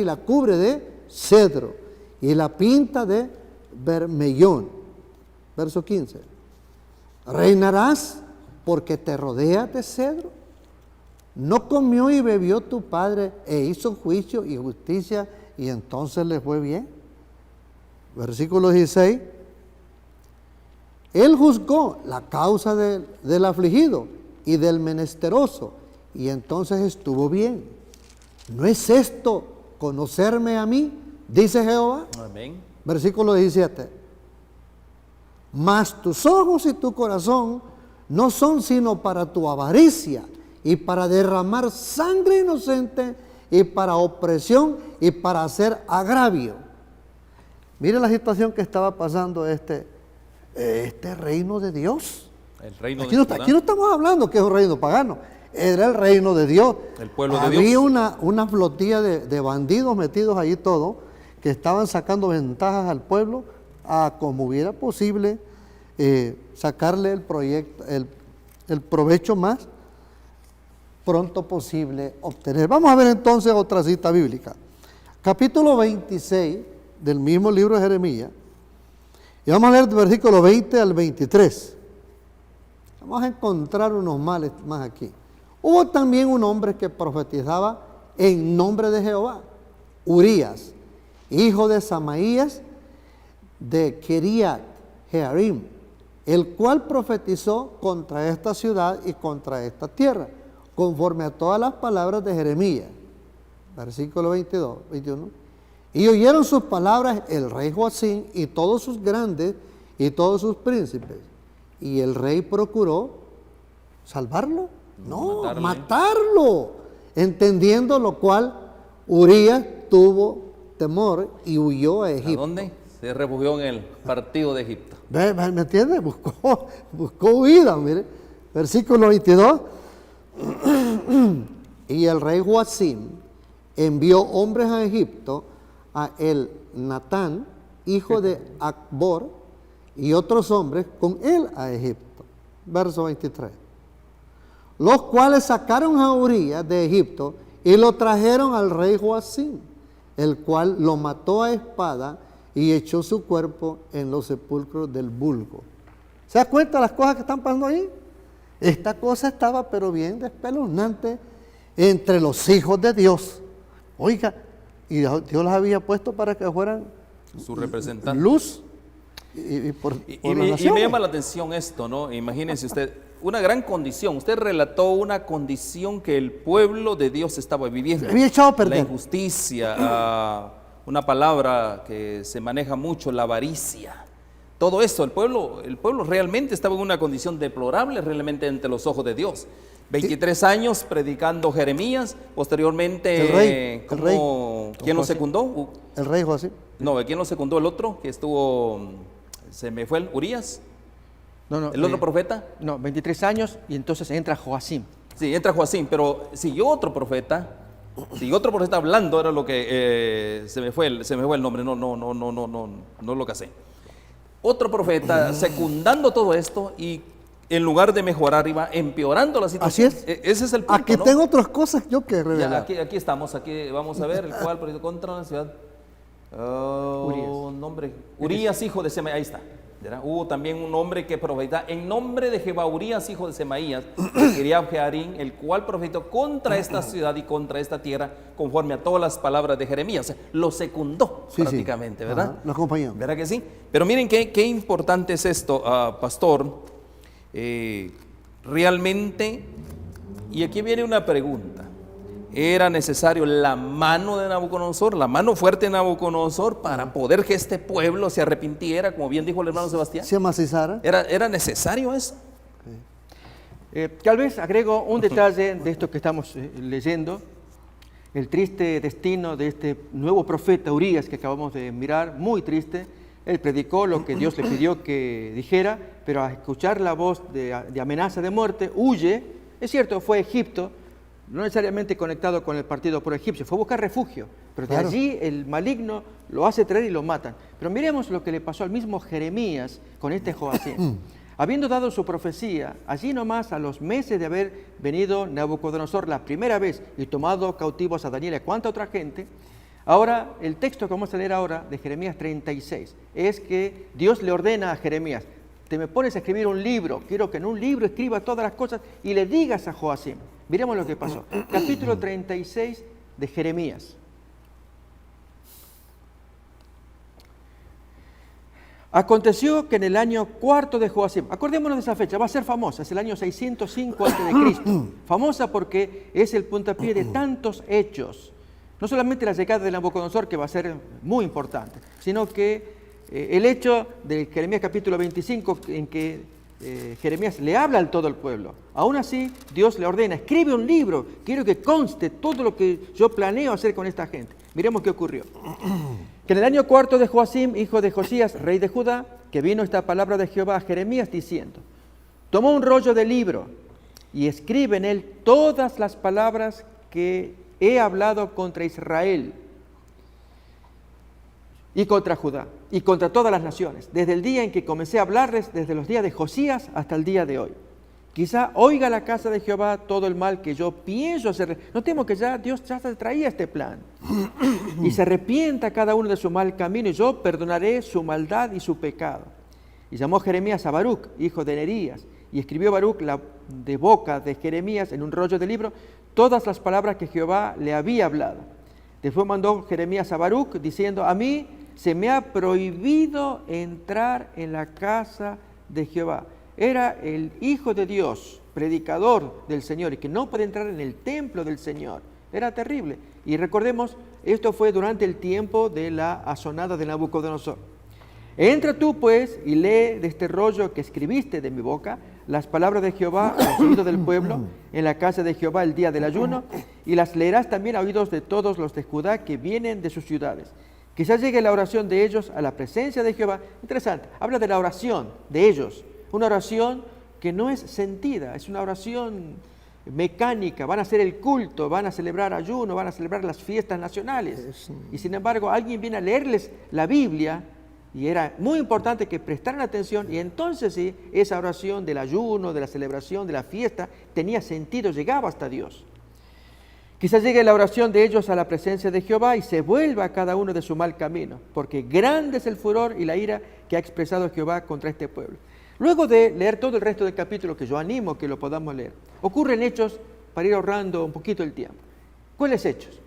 la cubre de cedro, y la pinta de bermellón. Verso 15, reinarás porque te rodeas de cedro. No comió y bebió tu padre e hizo juicio y justicia y entonces le fue bien. Versículo 16, él juzgó la causa del afligido y del menesteroso y entonces estuvo bien. ¿No es esto conocerme a mí? Dice Jehová. Amén. Versículo 17, mas tus ojos y tu corazón no son sino para tu avaricia y para derramar sangre inocente y para opresión y para hacer agravio. Mire la situación que estaba pasando este reino de Dios. El reino Aquí de no, Judá. aquí no estamos hablando que es un reino pagano, era el reino de Dios. El pueblo de Había Dios. una flotilla de bandidos metidos allí todos, que estaban sacando ventajas al pueblo a como hubiera posible sacarle el proyecto, el provecho más pronto posible obtener. Vamos a ver entonces otra cita bíblica. Capítulo 26 del mismo libro de Jeremías. Y vamos a leer del versículo 20 al 23. Vamos a encontrar unos males más aquí. Hubo también un hombre que profetizaba en nombre de Jehová, Urías, hijo de Samaías de Kiriat Jearim, el cual profetizó contra esta ciudad y contra esta tierra, conforme a todas las palabras de Jeremías. Versículo 22, 21. Y oyeron sus palabras el rey Joacim y todos sus grandes y todos sus príncipes. Y el rey procuró salvarlo, no, matarlo. Entendiendo lo cual, Urías tuvo temor y huyó a ¿A Egipto. dónde? Se refugió en el partido de Egipto. ¿Me entiende? Buscó huida, mire. Versículo 22. Y el rey Joacim envió hombres a Egipto, a el Natán, hijo de Acbor, y otros hombres con él a Egipto. Verso 23. Los cuales sacaron a Urías de Egipto y lo trajeron al rey Joacim, el cual lo mató a espada y echó su cuerpo en los sepulcros del vulgo. ¿Se da cuenta de las cosas que están pasando ahí? Esta cosa estaba pero bien espeluznante entre los hijos de Dios. Oiga, y Dios los había puesto para que fueran Su representante. luz y por las Y me naciones. llama la atención esto, ¿no? Imagínense usted, una gran condición. Usted relató una condición que el pueblo de Dios estaba viviendo. Había echado a La perder. injusticia, una palabra que se maneja mucho, la avaricia. Todo eso, el pueblo realmente estaba en una condición deplorable realmente ante los ojos de Dios. 23 años predicando Jeremías, posteriormente, El rey. ¿quién lo secundó? El rey Joacim. No, ¿quién lo secundó? El otro que estuvo, se me fue, Urías, No, el otro profeta. No, 23 años y entonces entra Joacim. Sí, entra Joacim, pero siguió otro profeta hablando, era lo que se me fue el nombre, no lo casé. Otro profeta secundando todo esto y en lugar de mejorar iba empeorando la situación. Así es. Ese es el punto, Aquí ¿no? tengo otras cosas yo que Ya, revelar. aquí estamos, aquí vamos a ver el cual proyectó contra la ciudad. Nombre, Urías, hijo de Semaías, ahí está. ¿Verdad? Hubo también un hombre que profetizaba en nombre de Jehová, Urías, hijo de Semaías, de Kiriat Jearim, el cual profetizó contra esta ciudad y contra esta tierra, conforme a todas las palabras de Jeremías. O sea, lo secundó Sí, prácticamente, sí. ¿verdad? Ajá, lo acompañó. ¿Verdad que sí? Pero miren qué importante es esto, pastor. Realmente, y aquí viene una pregunta. ¿Era necesario la mano de Nabucodonosor, la mano fuerte de Nabucodonosor, para poder que este pueblo se arrepintiera, como bien dijo el hermano Sebastián? Se amacizara. ¿Era necesario eso? Tal vez agrego un detalle de esto que estamos leyendo, el triste destino de este nuevo profeta Urías que acabamos de mirar, muy triste. Él predicó lo que Dios le pidió que dijera, pero al escuchar la voz de amenaza de muerte, huye. Es cierto, fue a Egipto, no necesariamente conectado con el partido por egipcio, fue a buscar refugio, pero de Claro. allí el maligno lo hace traer y lo matan. Pero miremos lo que le pasó al mismo Jeremías con este Joacim. Habiendo dado su profecía, allí nomás a los meses de haber venido Nabucodonosor la primera vez y tomado cautivos a Daniel y a cuánta otra gente, ahora el texto que vamos a leer ahora de Jeremías 36 es que Dios le ordena a Jeremías: te me pones a escribir un libro, quiero que en un libro escriba todas las cosas y le digas a Joacim. Miremos lo que pasó. Capítulo 36 de Jeremías. Aconteció que en el año cuarto de Joacim, acordémonos de esa fecha, va a ser famosa, es el año 605 a.C., famosa porque es el puntapié de tantos hechos, no solamente la llegada de Nabucodonosor, que va a ser muy importante, sino que el hecho del Jeremías capítulo 25, en que Jeremías le habla a todo el pueblo. Aún así, Dios le ordena, escribe un libro, quiero que conste todo lo que yo planeo hacer con esta gente. Miremos qué ocurrió. Que en el año 4 de Joacim, hijo de Josías, rey de Judá, que vino esta palabra de Jehová a Jeremías diciendo, tomó un rollo de libro y escribe en él todas las palabras que he hablado contra Israel y contra Judá y contra todas las naciones, desde el día en que comencé a hablarles, desde los días de Josías hasta el día de hoy. Quizá oiga la casa de Jehová todo el mal que yo pienso hacer. Notemos que ya Dios ya traía este plan. Y se arrepienta cada uno de su mal camino y yo perdonaré su maldad y su pecado. Y llamó Jeremías a Baruc, hijo de Nerías, y escribió Baruc de boca de Jeremías en un rollo de libro todas las palabras que Jehová le había hablado. Después mandó Jeremías a Baruc diciendo, a mí se me ha prohibido entrar en la casa de Jehová. Era el Hijo de Dios, predicador del Señor, y que no puede entrar en el templo del Señor. Era terrible. Y recordemos, esto fue durante el tiempo de la asonada de Nabucodonosor. Entra tú, pues, y lee de este rollo que escribiste de mi boca, las palabras de Jehová a oídos del pueblo, en la casa de Jehová el día del ayuno, y las leerás también a oídos de todos los de Judá que vienen de sus ciudades. Quizás llegue la oración de ellos a la presencia de Jehová. Interesante, habla de la oración de ellos. Una oración que no es sentida, es una oración mecánica. Van a hacer el culto, van a celebrar ayuno, van a celebrar las fiestas nacionales. Y sin embargo, alguien viene a leerles la Biblia y era muy importante que prestaran atención y entonces sí, esa oración del ayuno, de la celebración, de la fiesta, tenía sentido, llegaba hasta Dios. Quizás llegue la oración de ellos a la presencia de Jehová y se vuelva cada uno de su mal camino, porque grande es el furor y la ira que ha expresado Jehová contra este pueblo. Luego de leer todo el resto del capítulo, que yo animo que lo podamos leer, ocurren hechos para ir ahorrando un poquito el tiempo. ¿Cuáles hechos?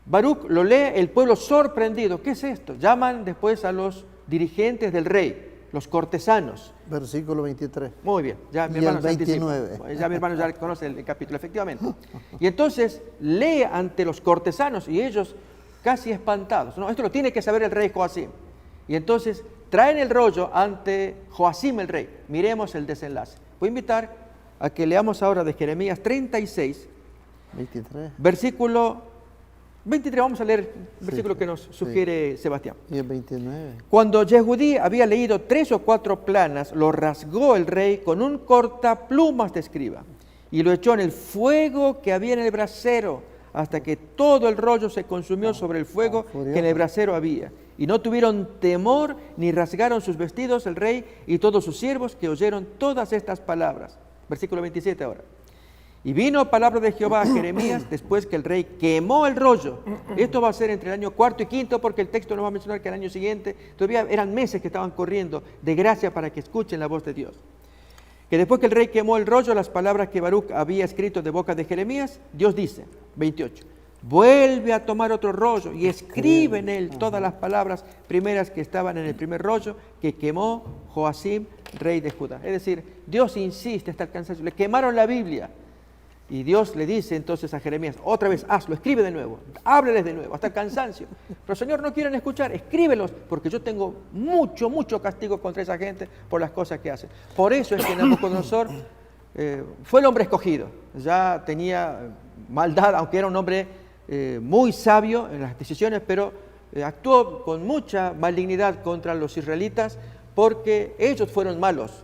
Baruc lo lee, el pueblo sorprendido. ¿Qué es esto? Llaman después a los dirigentes del rey, los cortesanos. Versículo 23. Muy bien, ya mi Y hermano el se anticipa. 29. Ya mi hermano ya conoce el capítulo, efectivamente. Y entonces lee ante los cortesanos y ellos casi espantados. No, esto lo tiene que saber el rey Joacim. Y entonces traen el rollo ante Joacim el rey. Miremos el desenlace. Voy a invitar a que leamos ahora de Jeremías 36, 23. versículo 23. Vamos a leer el versículo que nos sugiere Sebastián. Y el 29. Cuando Yehudí había leído 3 o 4 planas, lo rasgó el rey con un cortaplumas de escriba y lo echó en el fuego que había en el brasero hasta que todo el rollo se consumió sobre el fuego que en el brasero había. Y no tuvieron temor ni rasgaron sus vestidos el rey y todos sus siervos que oyeron todas estas palabras. Versículo 27 ahora. Y vino palabra de Jehová a Jeremías después que el rey quemó el rollo. Esto va a ser entre el año 4 y 5 porque el texto nos va a mencionar que el año siguiente todavía eran meses que estaban corriendo de gracia para que escuchen la voz de Dios. Que después que el rey quemó el rollo, las palabras que Baruc había escrito de boca de Jeremías, Dios dice, 28, vuelve a tomar otro rollo y escribe en él todas las palabras primeras que estaban en el primer rollo que quemó Joacim, rey de Judá. Es decir, Dios insiste hasta el cansancio. Le quemaron la Biblia. Y Dios le dice entonces a Jeremías, otra vez hazlo, escribe de nuevo, háblales de nuevo, hasta el cansancio. Pero Señor, no quieren escuchar, escríbelos, porque yo tengo mucho castigo contra esa gente por las cosas que hacen. Por eso es que Nabucodonosor fue el hombre escogido, ya tenía maldad, aunque era un hombre muy sabio en las decisiones, pero actuó con mucha malignidad contra los israelitas porque ellos fueron malos.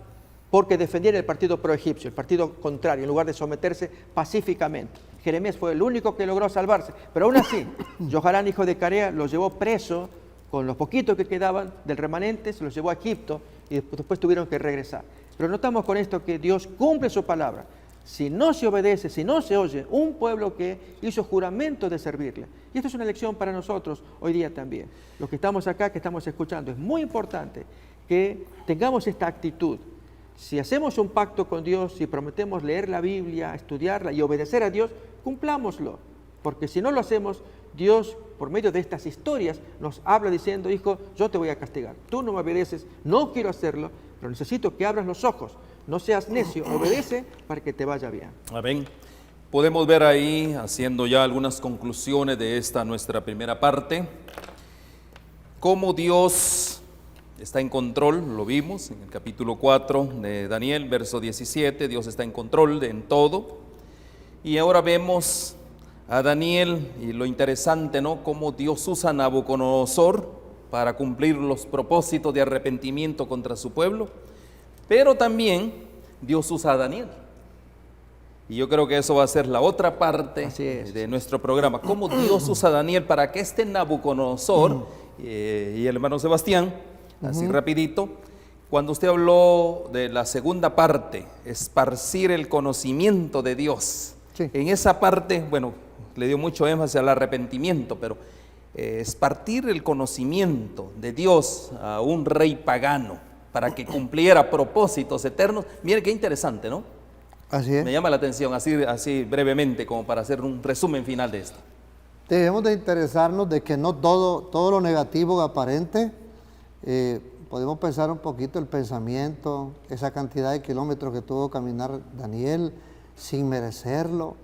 Porque defendían el partido pro-egipcio, el partido contrario, en lugar de someterse pacíficamente. Jeremías fue el único que logró salvarse, pero aún así, Joharán, hijo de Carea, los llevó preso con los poquitos que quedaban del remanente, se los llevó a Egipto y después tuvieron que regresar. Pero notamos con esto que Dios cumple su palabra. Si no se obedece, si no se oye, un pueblo que hizo juramento de servirle. Y esto es una lección para nosotros hoy día también. Los que estamos acá, que estamos escuchando, es muy importante que tengamos esta actitud. Si hacemos un pacto con Dios, si prometemos leer la Biblia, estudiarla y obedecer a Dios, cumplámoslo. Porque si no lo hacemos, Dios, por medio de estas historias, nos habla diciendo, hijo, yo te voy a castigar. Tú no me obedeces, no quiero hacerlo, pero necesito que abras los ojos. No seas necio, obedece para que te vaya bien. Amén. Podemos ver ahí, haciendo ya algunas conclusiones de esta nuestra primera parte, cómo Dios está en control, lo vimos en el capítulo 4 de Daniel, verso 17, Dios está en control en todo. Y ahora vemos a Daniel y lo interesante, ¿no? Cómo Dios usa a Nabucodonosor para cumplir los propósitos de arrepentimiento contra su pueblo, pero también Dios usa a Daniel. Y yo creo que eso va a ser la otra parte de nuestro programa, cómo Dios usa a Daniel para que este Nabucodonosor y el hermano Sebastián, así rapidito, cuando usted habló de la segunda parte, esparcir el conocimiento de Dios, en esa parte, bueno, le dio mucho énfasis al arrepentimiento, pero esparcir el conocimiento de Dios a un rey pagano para que cumpliera propósitos eternos. Mire qué interesante, ¿no? Así es. Me llama la atención, así brevemente, como para hacer un resumen final de esto. Debemos de interesarnos de que no todo lo negativo que aparente, podemos pensar un poquito el pensamiento, esa cantidad de kilómetros que tuvo que caminar Daniel sin merecerlo,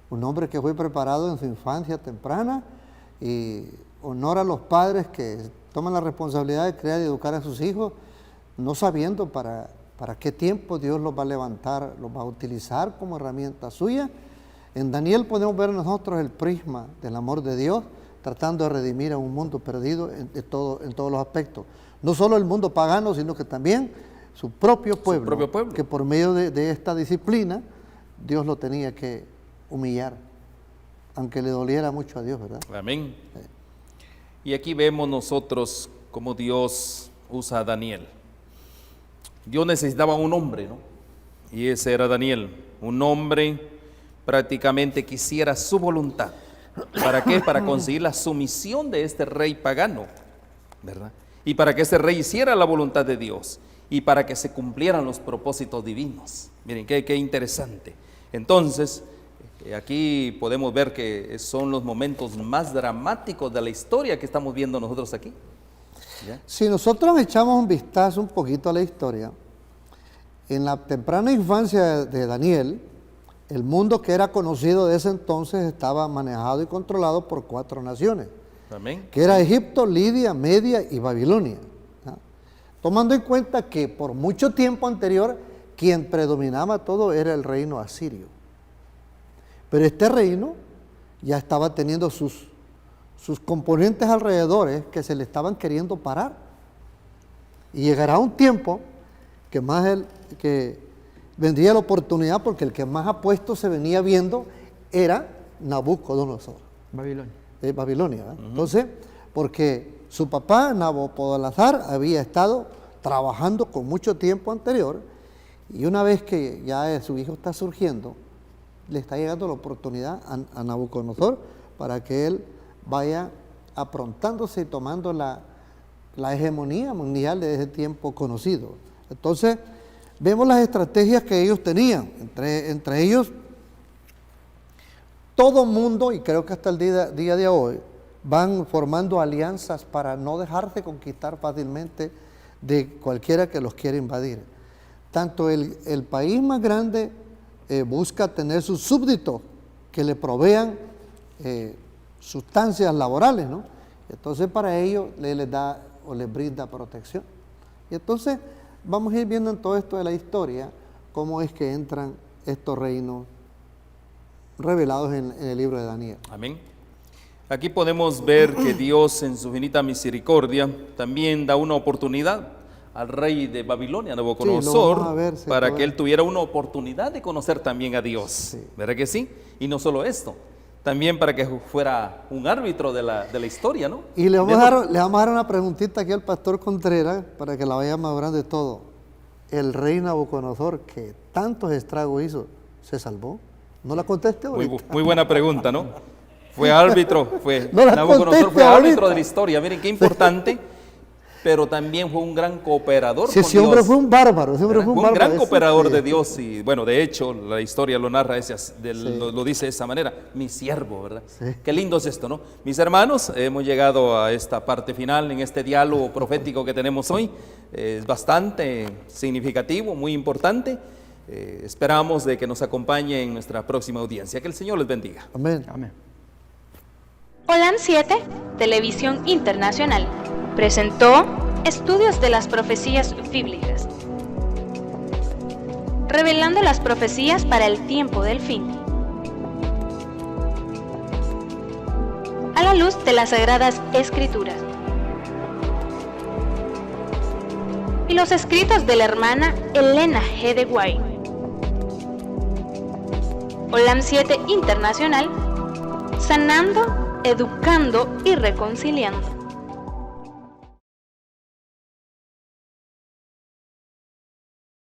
un hombre que fue preparado en su infancia temprana, y honor a los padres que toman la responsabilidad de criar y educar a sus hijos, no sabiendo para qué tiempo Dios los va a levantar, los va a utilizar como herramienta suya. En Daniel podemos ver nosotros el prisma del amor de Dios, tratando de redimir a un mundo perdido en todos los aspectos. No solo el mundo pagano, sino que también su propio pueblo, que por medio de esta disciplina, Dios lo tenía que humillar, aunque le doliera mucho a Dios, ¿verdad? Amén. Y aquí vemos nosotros cómo Dios usa a Daniel. Dios necesitaba un hombre, ¿no? Y ese era Daniel, un hombre prácticamente que hiciera su voluntad. ¿Para qué? Para conseguir la sumisión de este rey pagano, ¿verdad? Y para que este rey hiciera la voluntad de Dios y para que se cumplieran los propósitos divinos. Miren, qué interesante. Entonces, aquí podemos ver que son los momentos más dramáticos de la historia que estamos viendo nosotros aquí. ¿Ya? Si nosotros echamos un vistazo un poquito a la historia, en la temprana infancia de Daniel, el mundo que era conocido de ese entonces estaba manejado y controlado por 4 naciones. Amén. Que era Egipto, Lidia, Media y Babilonia. ¿Ya? Tomando en cuenta que por mucho tiempo anterior, quien predominaba todo era el reino asirio. Pero este reino ya estaba teniendo sus componentes alrededores que se le estaban queriendo parar. Y llegará un tiempo que vendría la oportunidad, porque el que más apuesto se venía viendo era Nabucodonosor. Babilonia. ¿verdad? Entonces, porque su papá, Nabopolassar, había estado trabajando con mucho tiempo anterior, y una vez que ya su hijo está surgiendo, le está llegando la oportunidad a Nabucodonosor para que él vaya aprontándose y tomando la hegemonía mundial de ese tiempo conocido. Entonces, vemos las estrategias que ellos tenían, entre ellos, todo mundo, y creo que hasta el día de hoy, van formando alianzas para no dejarse conquistar fácilmente de cualquiera que los quiera invadir. Tanto el país más grande busca tener sus súbditos que le provean sustancias laborales, ¿no? Entonces para ello les da o les brinda protección. Y entonces vamos a ir viendo en todo esto de la historia cómo es que entran estos reinos revelados en el libro de Daniel. Amén. Aquí podemos ver que Dios en su infinita misericordia también da una oportunidad al rey de Babilonia, Nabucodonosor, para que él tuviera una oportunidad de conocer también a Dios. Sí. ¿Verdad que sí? Y no solo esto, también para que fuera un árbitro de la historia, ¿no? Y le vamos a dar una preguntita aquí al pastor Contreras para que la vaya madurando de todo. ¿El rey Nabucodonosor, que tantos estragos hizo, se salvó? ¿No la conteste ahorita? Muy buena pregunta, ¿no? Fue árbitro, Nabucodonosor fue árbitro de la historia. Miren qué importante, pero también fue un gran cooperador con Dios. Ese hombre fue un bárbaro. Fue un gran cooperador de Dios. Y bueno, de hecho, la historia lo narra, lo dice de esa manera, mi siervo, ¿verdad? Sí. Qué lindo es esto, ¿no? Mis hermanos, hemos llegado a esta parte final en este diálogo profético que tenemos hoy. Es bastante significativo, muy importante. Esperamos de que nos acompañe en nuestra próxima audiencia. Que el Señor les bendiga. Amén. Amén. Holan 7, Televisión Internacional, presentó Estudios de las profecías bíblicas. Revelando las profecías para el tiempo del fin. A la luz de las Sagradas Escrituras. Y los escritos de la hermana Elena G. de White. Olam 7 Internacional, sanando, educando y reconciliando.